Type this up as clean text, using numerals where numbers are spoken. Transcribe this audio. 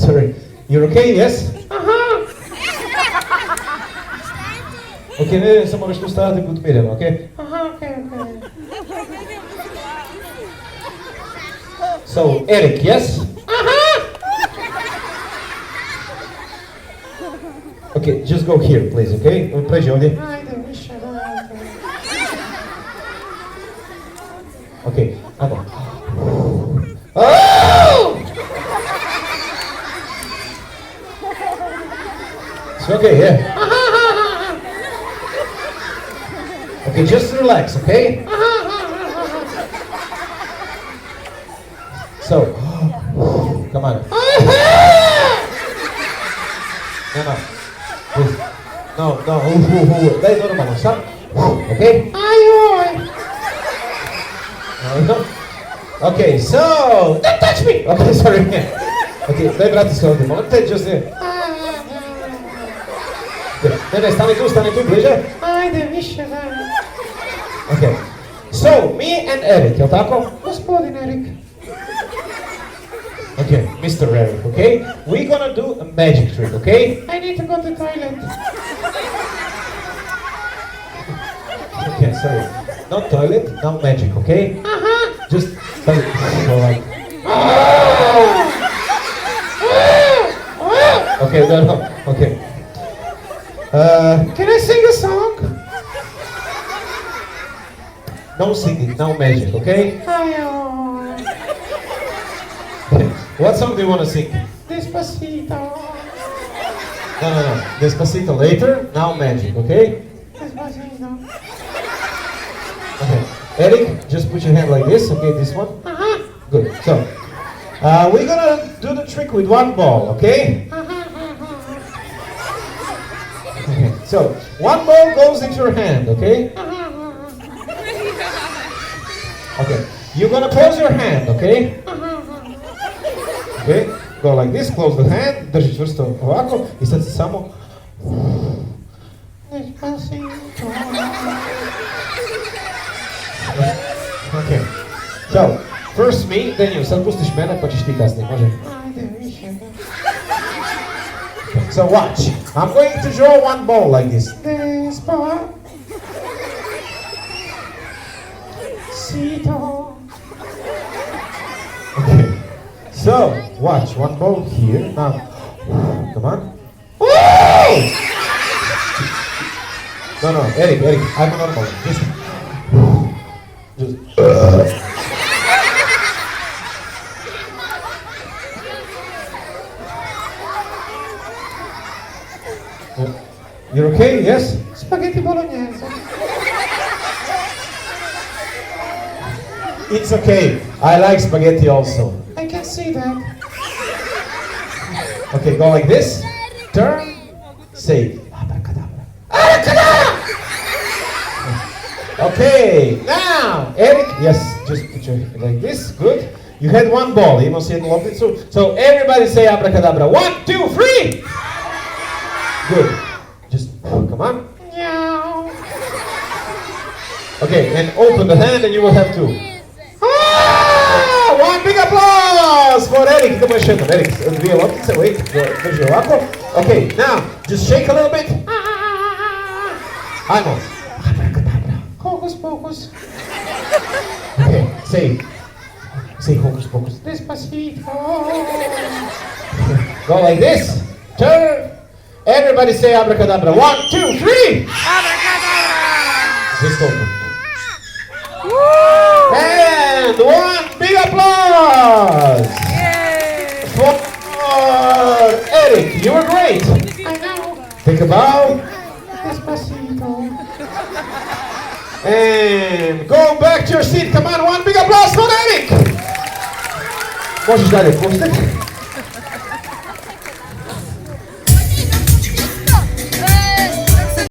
Sorry. You're okay? Yes? Okay, ne, samo moraš tu stajati i biti miren, okay? Okay. So, Erik, yes? Okay, just go here, please, okay? Pređi ovdje. Ajde, više, dajte. Okay, ajmo. Oh! It's okay, yeah? Okay, just relax, okay? So, come on. No. Please. No. Daj normalno, sad. Okay? No. Okay, so, don't touch me! Okay, sorry. Okay, daj vrati se ovdje, molim te, just there. Ne, stani tu, bliže. Ajde, više, dajte. Okay, so, me and Erik, jel tako? Gospodin Erik. Okay, Mr. Erik, okay? We're gonna do a magic trick, okay? I need to go to the toilet. Okay, sorry. Not toilet, not magic, okay? Just go like... Okay, no, okay. Can I sing a song? No singing, no magic, okay? What song do you want to sing? Despacito. No. Despacito later, now magic, okay? Despacito. Okay. Erik, just put your hand like this, okay, this one. Good. So, we're gonna do the trick with one ball, okay? Okay. So, one ball goes into your hand, okay? Okay. You're gonna close your hand, okay? Okay. Go like this, close the hand, drži čvrsto ovako i sad se samo... Despacito. Okay. So, first me, then you. Sad pustiš mene pa ćeš ti kasnije, može? Ajde, više. Okay. So watch. I'm going to draw one ball like this. Despacito. Okay. So, watch. One ball here. Now, come on. Woo! No, Erik, I'm normal. Just. You're okay? Yes? Spaghetti bolognese. It's okay. I like spaghetti also. I can see that. Okay, go like this. Turn. Say. Abracadabra. Okay, now, Erik, yes, just put your like this, good. You had one ball, imao si jednu lopticu. So everybody say abracadabra. 1, 2, 3! Good. Just, come on. Meow. Okay, and open the hand and you will have two. One big applause for Erik. Idemo još jednom, Erik, dvije loptice, wait, drži ovako. Okay, now, just shake a little bit. Ajmo. Hocus pocus. Okay, say hocus pocus. Despacito. Go like this. Turn. Everybody say abracadabra. 1, 2, 3. Abracadabra. Just open. Woo! And one big applause. Yay. For Erik. You were great. I know. Take a bow. Despacito. And go back to your seat. Come on, one big applause for Erik. Možeš dalje pustiti.